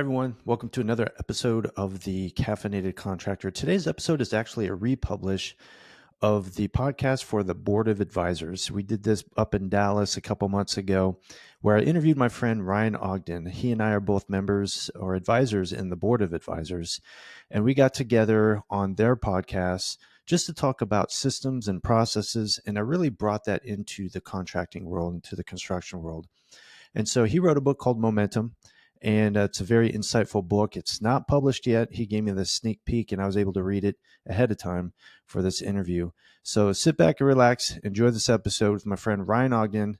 Everyone, welcome to another episode of the Caffeinated Contractor. Today's episode is actually a republish of the podcast for the Board of Advisors. We did this up in Dallas a couple months ago where I interviewed my friend Ryan Ogden. He and I are both members or advisors in the Board of Advisors, and we got together on their podcast just to talk about systems and processes, and I really brought that into the contracting world, into the construction world. And so he wrote a book called Momentum, and it's a very insightful book. It's not published yet. He gave me the sneak peek, and I was able to read it ahead of time for this interview. So sit back and relax. Enjoy this episode with my friend Ryan Ogden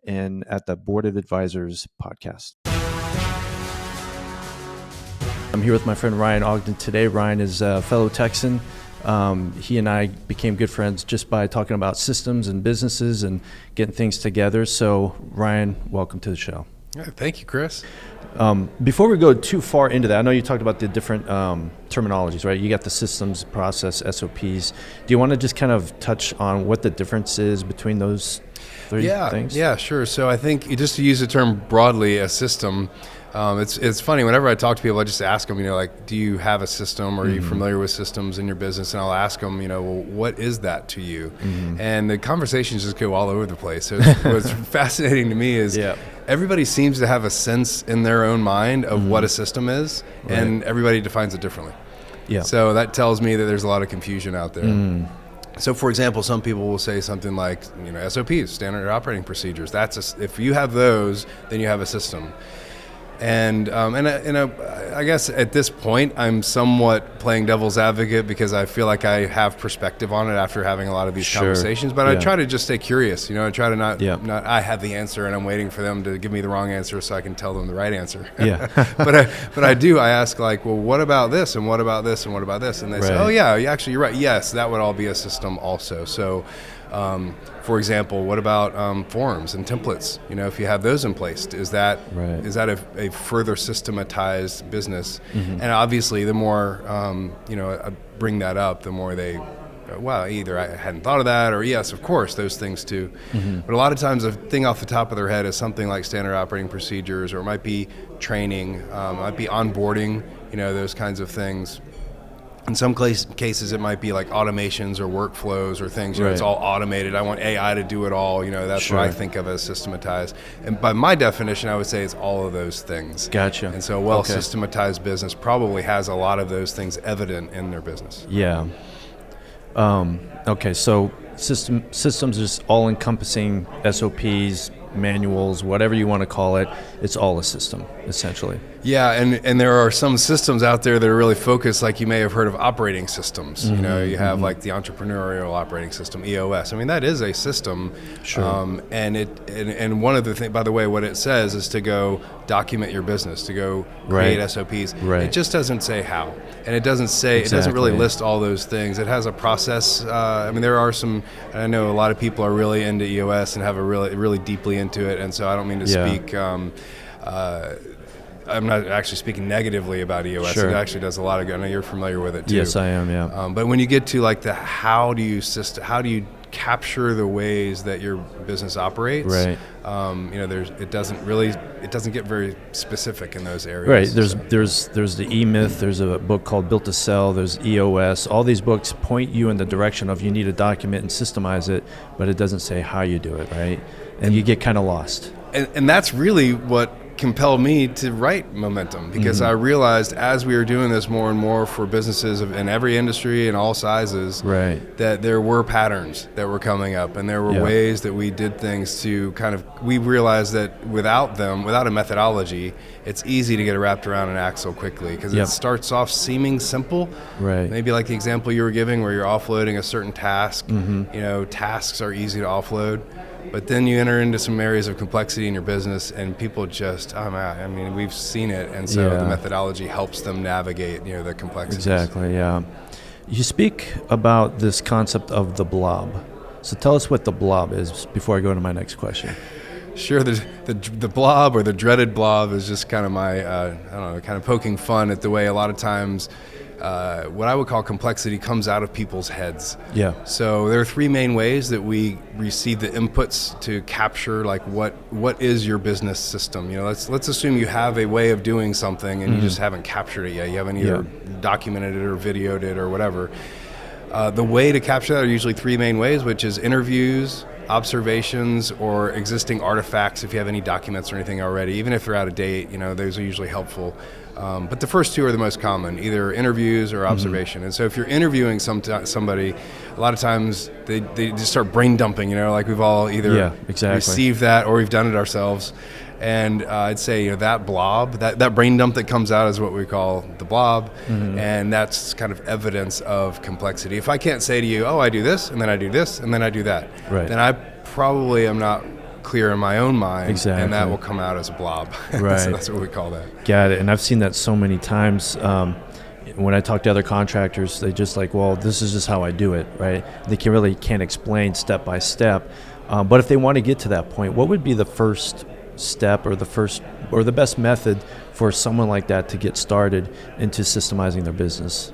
and at the Board of Advisors podcast. I'm here with my friend Ryan Ogden today. Ryan is a fellow Texan. He and I became good friends just by talking about systems and businesses and getting things together. So Ryan, welcome to the show. Yeah, thank you, Chris. Before we go too far into that, I know you talked about the different terminologies, right? You got the systems, process, SOPs. Do you want to just kind of touch on what the difference is between those three things? Yeah, sure. So I think just to use the term broadly, a system, it's funny, whenever I talk to people, I just ask them, do you have a system, or are you familiar with systems in your business? And I'll ask them, well, what is that to you? And the conversations just go all over the place. So what's fascinating to me is everybody seems to have a sense in their own mind of what a system is, and everybody defines it differently. Yeah. So that tells me that there's a lot of confusion out there. So, for example, some people will say something like, SOPs, standard operating procedures. If you have those, then you have a system. And I guess at this point, I'm somewhat playing devil's advocate because I feel like I have perspective on it after having a lot of these conversations. But I try to just stay curious. I try to not I have the answer and I'm waiting for them to give me the wrong answer so I can tell them the right answer. But I ask, like, well, what about this, and what about this, and what about this? And they say, oh yeah, actually you're right. Yes, that would all be a system also. So. For example, what about forms and templates? If you have those in place, is that a further systematized business? And obviously, the more I bring that up, the more they, either I hadn't thought of that, or yes, of course, those things too. But a lot of times, a thing off the top of their head is something like standard operating procedures, or it might be training, might be onboarding, those kinds of things. In some cases, it might be like automations or workflows or things. It's all automated. I want AI to do it all. That's what I think of as systematized. And by my definition, I would say it's all of those things. Gotcha. And so a systematized business probably has a lot of those things evident in their business. Yeah. Okay, so systems is all-encompassing, SOPs, manuals, whatever you want to call it. It's all a system, essentially. Yeah, and there are some systems out there that are really focused, like you may have heard of operating systems. You have like the entrepreneurial operating system, EOS. I mean, that is a system. Sure. And one of the things, by the way, what it says is to go document your business, to go create SOPs. Right. It just doesn't say how, and it doesn't say it doesn't really list all those things. It has a process. There are some. I know a lot of people are really into EOS and have a really deeply into it, and so I don't mean to speak. I'm not actually speaking negatively about EOS. Sure. It actually does a lot of good. I know you're familiar with it too. Yes, I am. Yeah. But when you get to like how do you capture the ways that your business operates? Right. It doesn't get very specific in those areas. Right. There's the E-Myth. There's a book called Built to Sell. There's EOS. All these books point you in the direction of you need to document and systemize it, but it doesn't say how you do it. Right. And you get kind of lost. And that's really what compelled me to write Momentum, because I realized as we were doing this more and more for businesses in every industry and all sizes, that there were patterns that were coming up, and there were ways that we did things to we realized that without a methodology, it's easy to get wrapped around an axle quickly, because it starts off seeming simple. Right. Maybe like the example you were giving where you're offloading a certain task. Tasks are easy to offload. But then you enter into some areas of complexity in your business, and people just, we've seen it, and so the methodology helps them navigate, the complexities. Exactly, yeah. You speak about this concept of the blob. So tell us what the blob is before I go to my next question. Sure, the blob, or the dreaded blob, is just kind of my, kind of poking fun at the way a lot of times what I would call complexity comes out of people's heads. Yeah. So there are three main ways that we receive the inputs to capture, like, what is your business system. Let's assume you have a way of doing something and you just haven't captured it yet. You haven't either documented it or videoed it or whatever. The way to capture that are usually three main ways, which is interviews, observations, or existing artifacts. If you have any documents or anything already, even if they're out of date, those are usually helpful. But the first two are the most common, either interviews or observation. And so if you're interviewing somebody, a lot of times they just start brain dumping, like we've all either received that or we've done it ourselves. And I'd say that blob, that brain dump that comes out is what we call the blob. And that's kind of evidence of complexity. If I can't say to you, oh, I do this, and then I do this, and then I do that, then I probably am not clear in my own mind, and that will come out as a blob. Right. So that's what we call that. Got it. And I've seen that so many times. When I talk to other contractors, they just like, well, this is just how I do it, right? They can't explain step by step. But if they want to get to that point, what would be the first step or the best method for someone like that to get started into systemizing their business?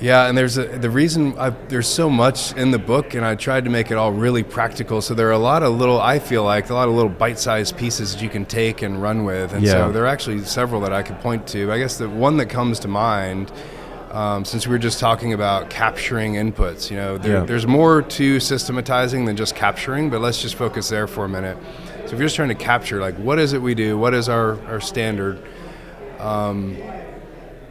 Yeah, and there's so much in the book, and I tried to make it all really practical. So there are I feel like a lot of little bite-sized pieces that you can take and run with. And so there are actually several that I could point to. I guess the one that comes to mind, since we were just talking about capturing inputs, there's more to systematizing than just capturing, but let's just focus there for a minute. So if you're just trying to capture, like, what is it we do? What is our standard?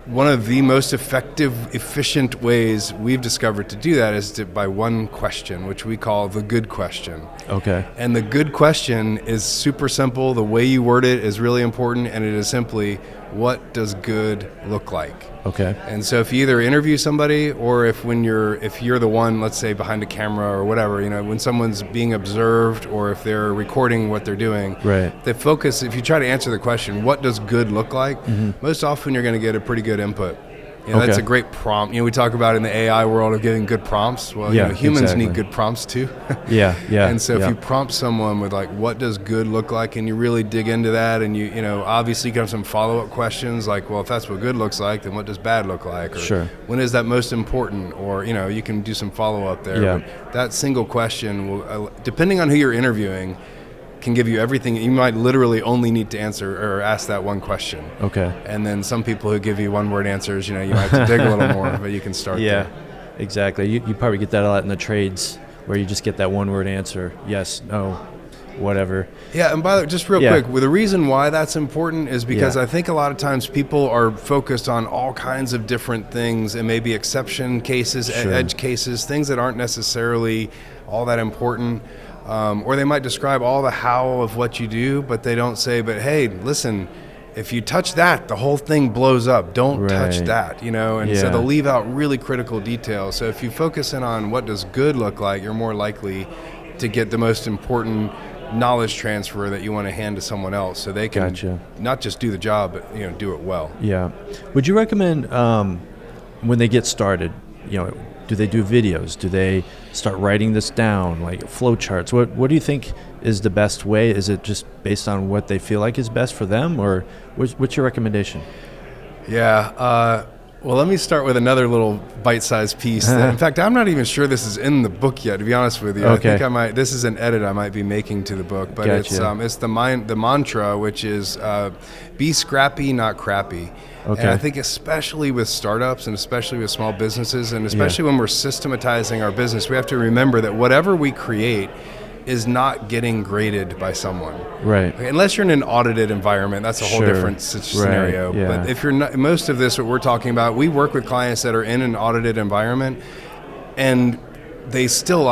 One of the most effective, efficient ways we've discovered to do that is by one question, which we call the good question. Okay. And the good question is super simple. The way you word it is really important, and it is simply, what does good look like? Okay. And so if you either interview somebody, or if you're the one, let's say, behind a camera or whatever, when someone's being observed, or if they're recording what they're doing, if you try to answer the question, what does good look like? Most often you're going to get a pretty good input. That's a great prompt. We talk about in the AI world of giving good prompts. Well, humans need good prompts too. And so if you prompt someone with, like, what does good look like, and you really dig into that, and you obviously you can have some follow-up questions like, well, if that's what good looks like, then what does bad look like? Or when is that most important? Or, you can do some follow-up there. But that single question will, depending on who you're interviewing, can give you everything. You might literally only need to answer or ask that one question. Okay. And then some people who give you one-word answers, you might have to dig a little more, but you can start there. Exactly. You probably get that a lot in the trades, where you just get that one-word answer, yes, no, whatever. Yeah, and by the way, just real quick, the reason why that's important is because I think a lot of times people are focused on all kinds of different things, and maybe exception cases, edge cases, things that aren't necessarily all that important. Or they might describe all the how of what you do, but they don't say, but hey, listen, if you touch that, the whole thing blows up. Don't touch that, and so they'll leave out really critical details. So if you focus in on what does good look like, you're more likely to get the most important knowledge transfer that you want to hand to someone else, so they can not just do the job, but do it well. Yeah. Would you recommend when they get started, do they do videos? Do they start writing this down, like flow charts? What do you think is the best way? Is it just based on what they feel like is best for them, or what's your recommendation? Yeah. Well, let me start with another little bite-sized piece. In fact, I'm not even sure this is in the book yet, to be honest with you. Okay. I think this is an edit I might be making to the book, but it's the mantra, which is be scrappy, not crappy. Okay. And I think especially with startups, and especially with small businesses, and especially when we're systematizing our business, we have to remember that whatever we create is not getting graded by someone. Right. Okay, unless you're in an audited environment, that's a whole different scenario. Yeah. But if you're not, most of this, what we're talking about, we work with clients that are in an audited environment, and they still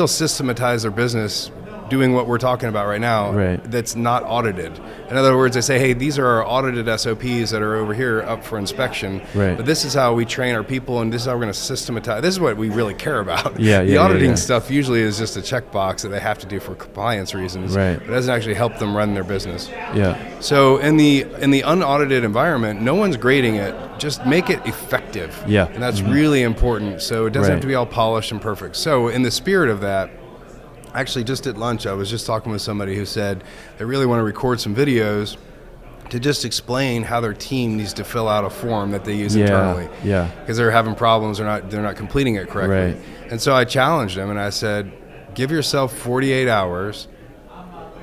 systematize their business doing what we're talking about right now, that's not audited. In other words, they say, hey, these are our audited SOPs that are over here up for inspection, but this is how we train our people, and this is how we're going to systematize. This is what we really care about. The auditing stuff usually is just a checkbox that they have to do for compliance reasons, but it doesn't actually help them run their business. So in the unaudited environment, no one's grading it. Just make it effective. And that's really important. So it doesn't have to be all polished and perfect. So in the spirit of that, actually, just at lunch, I was just talking with somebody who said they really want to record some videos to just explain how their team needs to fill out a form that they use Yeah, internally. yeah. Because they're having problems, they're not completing it correctly. Right. And so I challenged them and I said, give yourself 48 hours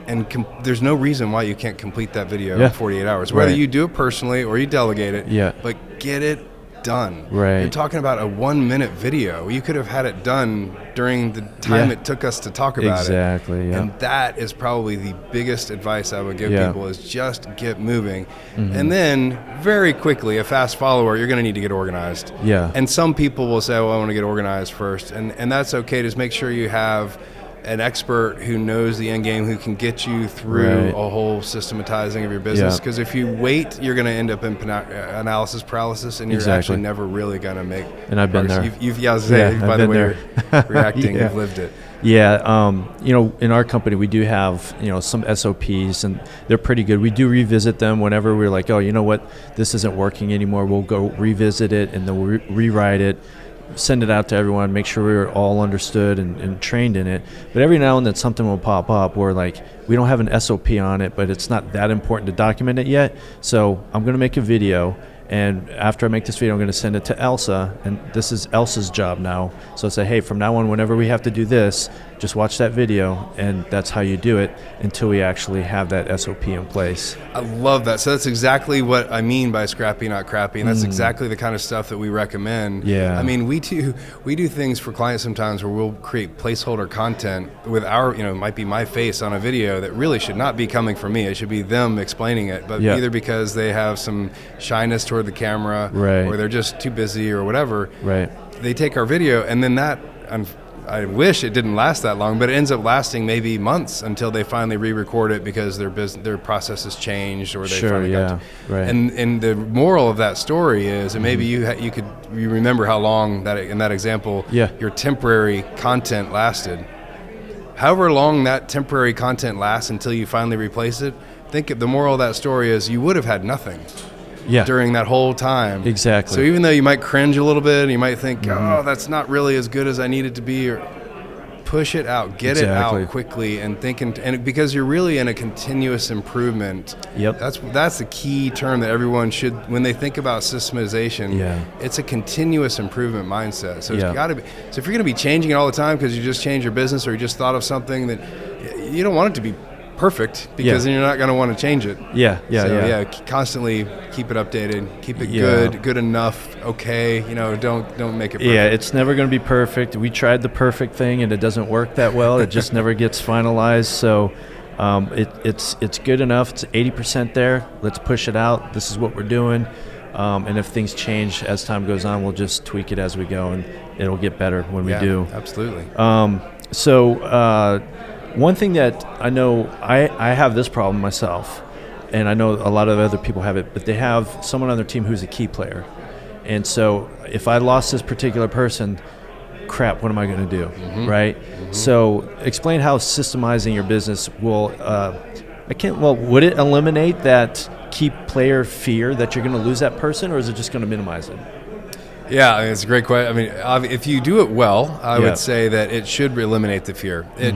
and there's no reason why you can't complete that video in 48 hours. Whether you do it personally or you delegate it, but get it done. Right. You're talking about a 1-minute video. You could have had it done during the time it took us to talk about it. Exactly. Yeah. And that is probably the biggest advice I would give people is just get moving. Mm-hmm. And then very quickly, a fast follower, you're going to need to get organized. Yeah. And some people will say, well, I want to get organized first. And that's okay. Just make sure you have an expert who knows the end game, who can get you through a whole systematizing of your business. Because if you wait, you're going to end up in analysis paralysis, and you're actually never really going to make. And I've been there. By the way you're reacting, you've lived it. Yeah, in our company we do have some SOPs, and they're pretty good. We do revisit them whenever we're like, oh, you know what, this isn't working anymore. We'll go revisit it and then we'll rewrite it, send it out to everyone, make sure we're all understood and trained in it. But every now and then something will pop up where like we don't have an SOP on it, but it's not that important to document it yet. So I'm going to make a video, and after I make this video, I'm going to send it to Elsa, and this is Elsa's job now. So say, hey, from now on, whenever we have to do this, just watch that video, and that's how you do it until we actually have that SOP in place. I love that. So that's exactly what I mean by scrappy, not crappy, and that's exactly the kind of stuff that we recommend. Yeah. I mean, we do things for clients sometimes where we'll create placeholder content with our, it might be my face on a video that really should not be coming from me. It should be them explaining it, but either because they have some shyness toward the camera, or they're just too busy or whatever. Right. They take our video, and then that. I wish it didn't last that long, but it ends up lasting maybe months until they finally re-record it because their process has changed, or they finally got to. Right. And the moral of that story is, and maybe you remember how long that in that example your temporary content lasted. However long that temporary content lasts until you finally replace it, the moral of that story is you would have had nothing. During that whole time. Exactly. So even though you might cringe a little bit, and you might think, oh, that's not really as good as I need it to be, or push it out, get it out quickly, and and because you're really in a continuous improvement. Yep. That's the key term that everyone should, when they think about systemization, it's a continuous improvement mindset. So it's got to be. So if you're going to be changing it all the time because you just changed your business or you just thought of something that you don't want it to be perfect, because then you're not going to want to change it. Constantly keep it updated, keep it good enough, okay, don't make it perfect. It's never going to be perfect. We tried the perfect thing and it doesn't work that well. It just never gets finalized. So it's good enough. It's 80% there. Let's push it out. This is what we're doing. And if things change as time goes on, we'll just tweak it as we go, and it'll get better when we do. Absolutely. One thing that I know, I have this problem myself, and I know a lot of other people have it, but they have someone on their team who's a key player. And so if I lost this particular person, crap, what am I going to do, right? So explain how systemizing your business will, would it eliminate that key player fear that you're going to lose that person, or is it just going to minimize it? Yeah, it's a great question. I mean, if you do it well, I would say that it should eliminate the fear. I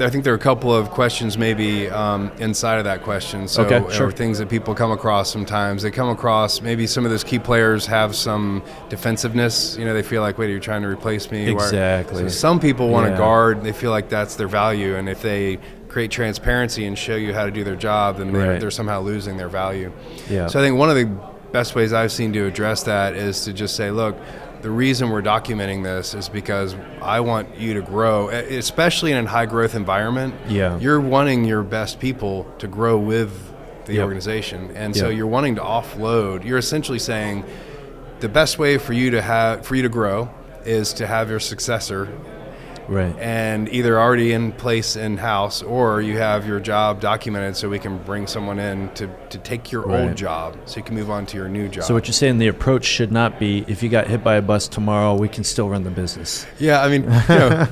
think there are a couple of questions maybe inside of that question. So, or things that people come across sometimes. They come across, maybe some of those key players have some defensiveness. They feel like, wait, are you trying to replace me? Exactly. So some people want to guard. They feel like that's their value, and if they create transparency and show you how to do their job, then they're somehow losing their value. Yeah. So I think one of the best ways I've seen to address that is to just say, look, the reason we're documenting this is because I want you to grow, especially in a high growth environment. You're wanting your best people to grow with the organization. And so you're wanting to offload. You're essentially saying the best way for you to grow is to have your successor and either already in place in-house, or you have your job documented so we can bring someone in to take your old job so you can move on to your new job. So what you're saying, the approach should not be, if you got hit by a bus tomorrow, we can still run the business. Yeah, I mean,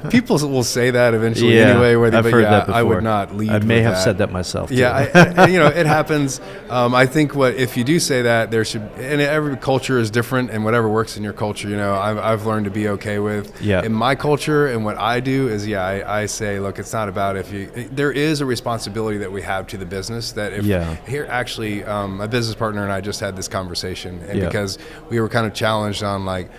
people will say that eventually anyway. I've heard that before. I would not lead I may have said that myself too. Yeah, it happens. I think if you do say that, there should, and every culture is different, and whatever works in your culture, I've learned to be okay with. In my culture and what I do is, I say, look, it's not about there is a responsibility that we have to the business that here, actually, my business partner and I just had this conversation, and because we were kind of challenged on like,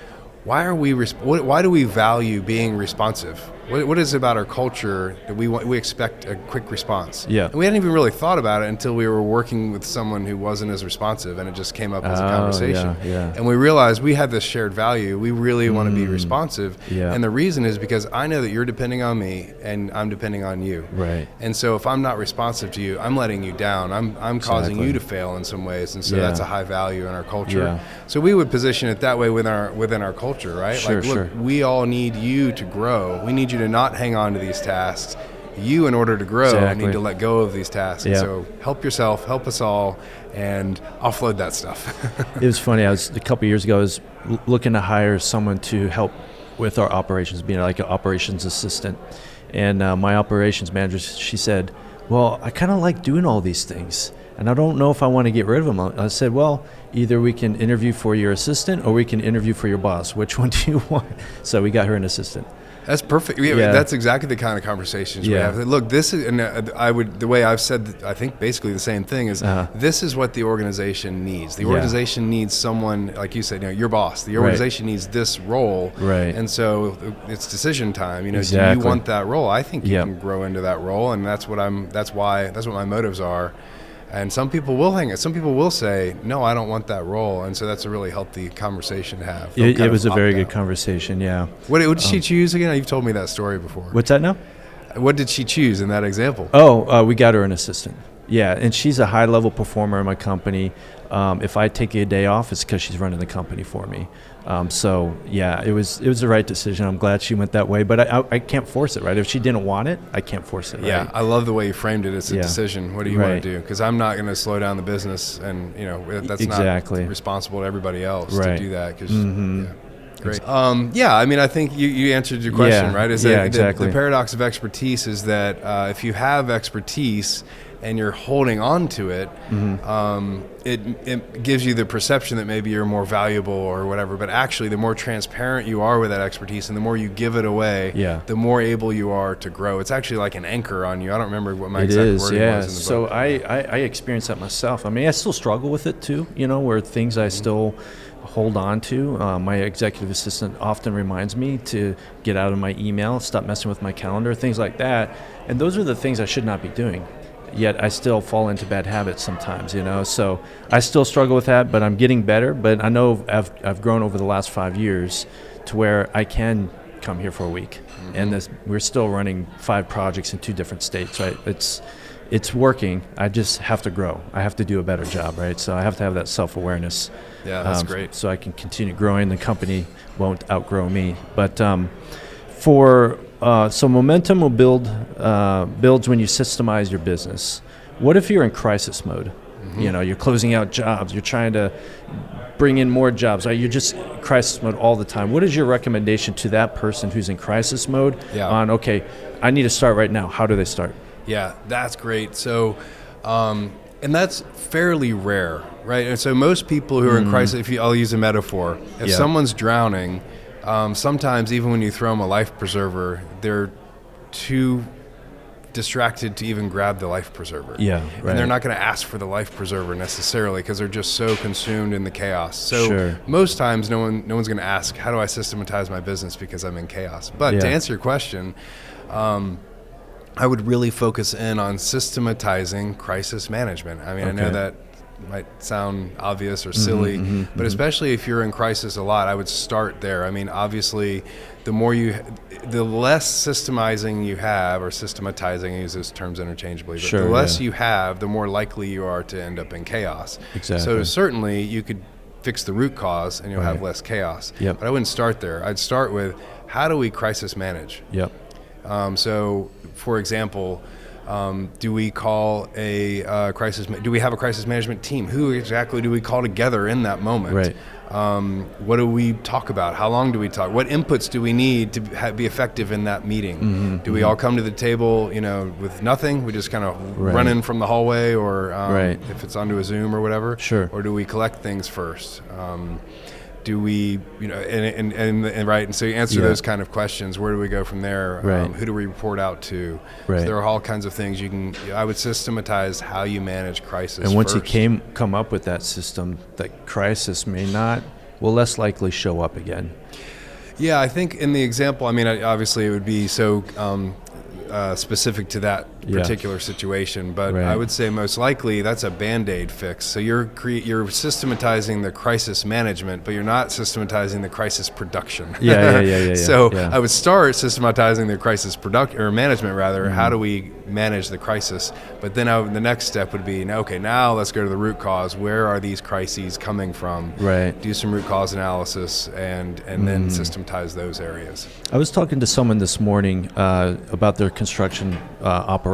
why do we value being responsive? What is it about our culture that we expect a quick response? Yeah. And we hadn't even really thought about it until we were working with someone who wasn't as responsive, and it just came up as a conversation. Yeah. And we realized we had this shared value. We really want to be responsive. Yeah. And the reason is because I know that you're depending on me and I'm depending on you. Right. And so if I'm not responsive to you, I'm letting you down. I'm causing you to fail in some ways. And so that's a high value in our culture. Yeah. So we would position it that way within our culture, right? Sure, look, we all need you to grow. We need you to not hang on to these tasks. You, in order to grow, need to let go of these tasks. And so help yourself, help us all, and offload that stuff. It was funny. A couple of years ago, I was looking to hire someone to help with our operations, being like an operations assistant. And my operations manager, she said, well, I kind of like doing all these things, and I don't know if I want to get rid of them. I said, well, either we can interview for your assistant or we can interview for your boss. Which one do you want? So we got her an assistant. That's perfect. That's exactly the kind of conversations we have. Look, this is, and the way I've said, I think basically the same thing is, this is what the organization needs. The organization needs someone, like you said, your boss. The organization needs this role. Right. And so it's decision time. Do you want that role? I think you can grow into that role, and that's what my motives are. And some people will hang it. Some people will say, no, I don't want that role. And so that's a really healthy conversation to have. It was a very good conversation, yeah. What did she choose again? You've told me that story before. What's that now? What did she choose in that example? We got her an assistant. Yeah, and she's a high-level performer in my company. If I take a day off, it's because she's running the company for me. It was the right decision. I'm glad she went that way, but I can't force it, right? If she didn't want it, I can't force it, right? Yeah, I love the way you framed it. It's a decision. What do you want to do? Because I'm not going to slow down the business, and that's not responsible to everybody else to do that. Great. I think you answered your question, right? Exactly. The paradox of expertise is that if you have expertise and you're holding on to it, it gives you the perception that maybe you're more valuable or whatever. But actually, the more transparent you are with that expertise and the more you give it away, the more able you are to grow. It's actually like an anchor on you. I don't remember what my exact wording was in the book. So I experienced that myself. I mean, I still struggle with it too, where things I still hold on to. My executive assistant often reminds me to get out of my email, stop messing with my calendar, things like that. And those are the things I should not be doing. Yet I still fall into bad habits sometimes, So I still struggle with that, but I'm getting better. But I know I've grown over the last 5 years to where I can come here for a week. And we're still running 5 projects in 2 different states, right? It's working. I just have to grow. I have to do a better job, right? So I have to have that self-awareness. Yeah, that's great. So I can continue growing. The company won't outgrow me. But so momentum will builds when you systemize your business. What if you're in crisis mode? You're closing out jobs. You're trying to bring in more jobs. Right? You're just in crisis mode all the time. What is your recommendation to that person who's in crisis mode on, okay, I need to start right now? How do they start? Yeah, that's great. So, and that's fairly rare, right? And so most people who are in crisis, I'll use a metaphor. If someone's drowning, sometimes even when you throw them a life preserver, they're too distracted to even grab the life preserver. Yeah, right. And they're not going to ask for the life preserver necessarily because they're just so consumed in the chaos. So most times no one's going to ask, how do I systematize my business because I'm in chaos? But to answer your question, I would really focus in on systematizing crisis management. I mean, I know that might sound obvious or silly, but especially if you're in crisis a lot, I would start there. I mean, obviously, the less systemizing you have, or systematizing, I use those terms interchangeably, but the less you have, the more likely you are to end up in chaos. Exactly. So certainly you could fix the root cause and you'll have less chaos. But I wouldn't start there. I'd start with, how do we crisis manage? So, for example, do we call a do we have a crisis management team? Who exactly do we call together in that moment? Right. What do we talk about? How long do we talk? What inputs do we need to be effective in that meeting? Do we all come to the table, with nothing? We just kind of run in from the hallway, or if it's onto a Zoom or whatever? Sure. Or do we collect things first? do we, and right, and so you answer those kind of questions. Where do we go from there? Right. Who do we report out to? Right. So there are all kinds of things I would systematize how you manage crisis. And once first. you come up with that system, that crisis will less likely show up again. Yeah, I think in the example, obviously it would be so specific to that particular situation, but Right. I would say most likely that's a Band-Aid fix. So you're systematizing the crisis management, but you're not systematizing the crisis production. Yeah. So yeah. I would start systematizing the crisis management rather. Mm-hmm. How do we manage the crisis? But then the next step would be, now let's go to the root cause. Where are these crises coming from? Right. Do some root cause analysis and then systematize those areas. I was talking to someone this morning about their construction operations,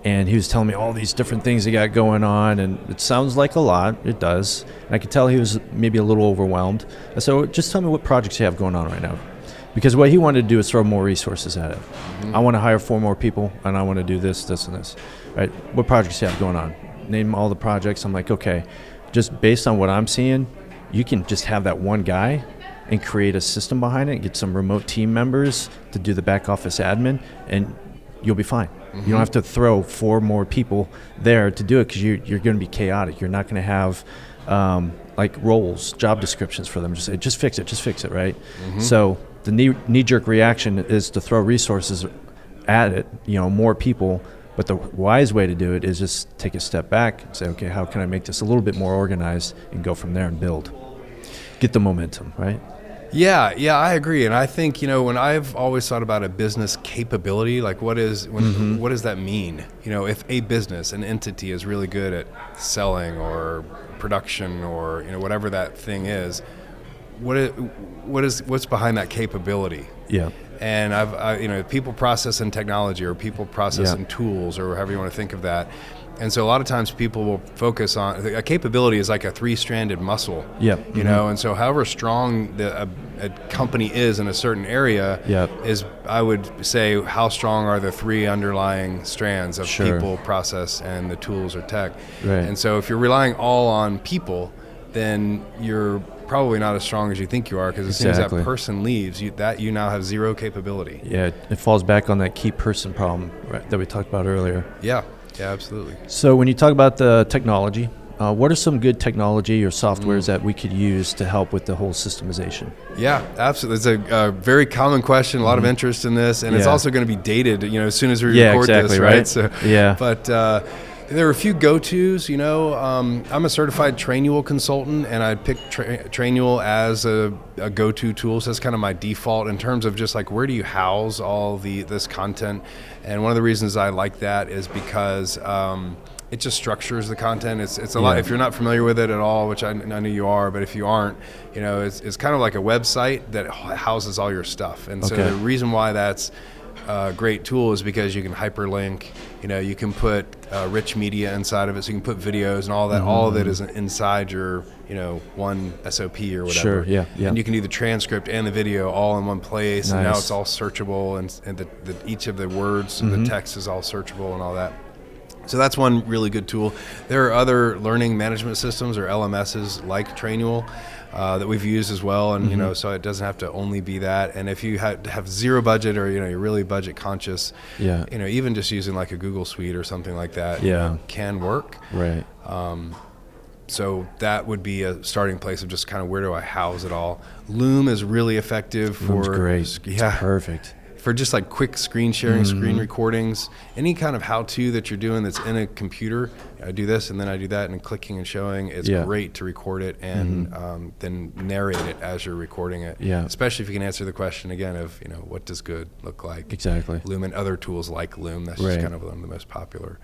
and he was telling me all these different things he got going on, and it sounds like a lot. It does. And I could tell he was maybe a little overwhelmed. So just tell me what projects you have going on right now. Because what he wanted to do is throw more resources at it. I want to hire 4 more people, and I want to do this, and this. Right? What projects you have going on? Name all the projects. I'm like, okay, just based on what I'm seeing, you can just have that one guy and create a system behind it, get some remote team members to do the back office admin, and you'll be fine. You don't have to throw 4 more people there to do it, because you're going to be chaotic. You're not going to have like roles, job descriptions for them. Just say, just fix it, right? So the knee-jerk reaction is to throw resources at it, more people. But the wise way to do it is just take a step back and say, okay, how can I make this a little bit more organized, and go from there and build. Get the momentum, right? Yeah, I agree. And I think, when I've always thought about a business capability, like what does that mean? If a business, an entity is really good at selling or production or, whatever that thing is, what's behind that capability? Yeah. And people process and technology, or people process and tools, or however you want to think of that. And so a lot of times people will focus on a capability is like a 3-stranded muscle. Yep. And so however strong a company is in a certain area is, I would say, how strong are the 3 underlying strands of people, process, and the tools or tech. Right. And so if you're relying all on people, then you're probably not as strong as you think you are, because as soon as that person leaves, you now have 0 capability. Yeah, it falls back on that key person problem, right, that we talked about earlier. Yeah, absolutely. So when you talk about the technology, what are some good technology or softwares that we could use to help with the whole systemization? Yeah, absolutely. It's a very common question, a lot of interest in this, and it's also going to be dated, as soon as we record this, right? So, but there are a few go-tos, I'm a certified Trainual consultant, and I picked Trainual as a go-to tool. So that's kind of my default in terms of just like, where do you house all this content? And one of the reasons I like that is because it just structures the content. It's a lot. If you're not familiar with it at all, which I know you are, but if you aren't, it's kind of like a website that houses all your stuff. And so the reason why that's a great tool is because you can hyperlink. You can put rich media inside of it, so you can put videos and all that. All of it is inside your, one SOP or whatever. Sure, yeah. And you can do the transcript and the video all in one place, and now it's all searchable, and each of the words and the text is all searchable and all that. So that's one really good tool. There are other learning management systems, or LMSs, like Trainual, that we've used as well, and so it doesn't have to only be that. And if you have 0 budget, or you're really budget conscious, even just using like a Google Suite or something like that, can work. Right. So that would be a starting place of just kind of, where do I house it all? Loom is really effective for. Loom's great. It's perfect. For just like quick screen sharing, screen recordings, any kind of how-to that you're doing that's in a computer. I do this and then I do that, and clicking and showing. It's great to record it and then narrate it as you're recording it. Yeah. Especially if you can answer the question again of, what does good look like? Exactly. Loom and other tools like Loom. That's just kind of one of the most popular.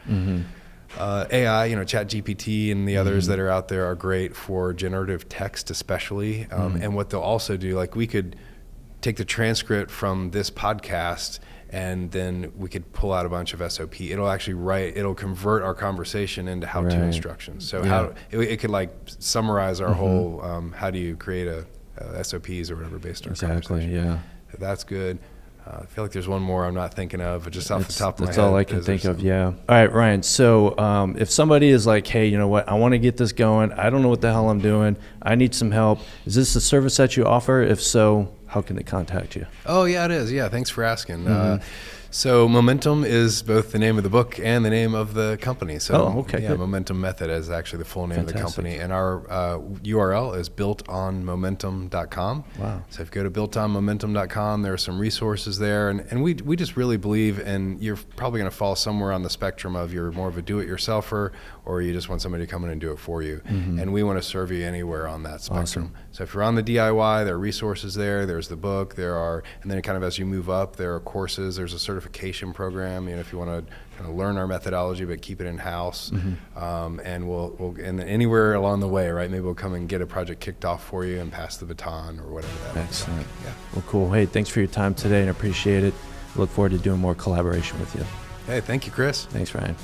AI, ChatGPT and the others that are out there are great for generative text, especially. And what they'll also do, like, we could take the transcript from this podcast, and then we could pull out a bunch of SOP. It'll actually it'll convert our conversation into how-to instructions. So how it could like summarize our whole, how do you create a SOPs or whatever based on our conversation. That's good. I feel like there's one more I'm not thinking of, but just off the top of my head. That's all I can think of, yeah. All right, Ryan, so if somebody is like, hey, you know what, I want to get this going. I don't know what the hell I'm doing. I need some help. Is this a service that you offer? If so, how can they contact you? Oh, yeah, it is. Yeah, thanks for asking. So Momentum is both the name of the book and the name of the company. So okay, yeah, good. Momentum Method is actually the full name of the company. And our URL is builtonmomentum.com. Wow. So if you go to builtonmomentum.com, there are some resources there. And we just really believe, and you're probably going to fall somewhere on the spectrum of you're more of a do-it-yourselfer or you just want somebody to come in and do it for you. And we want to serve you anywhere on that spectrum. Awesome. So if you're on the DIY, there are resources there. There's the book. And then kind of as you move up, there are courses. There's a certification program. If you want to kind of learn our methodology but keep it in house, and we'll and anywhere along the way, right? Maybe we'll come and get a project kicked off for you and pass the baton or whatever that is. Excellent. Yeah. Well, cool. Hey, thanks for your time today, and appreciate it. Look forward to doing more collaboration with you. Hey, thank you, Chris. Thanks, Ryan.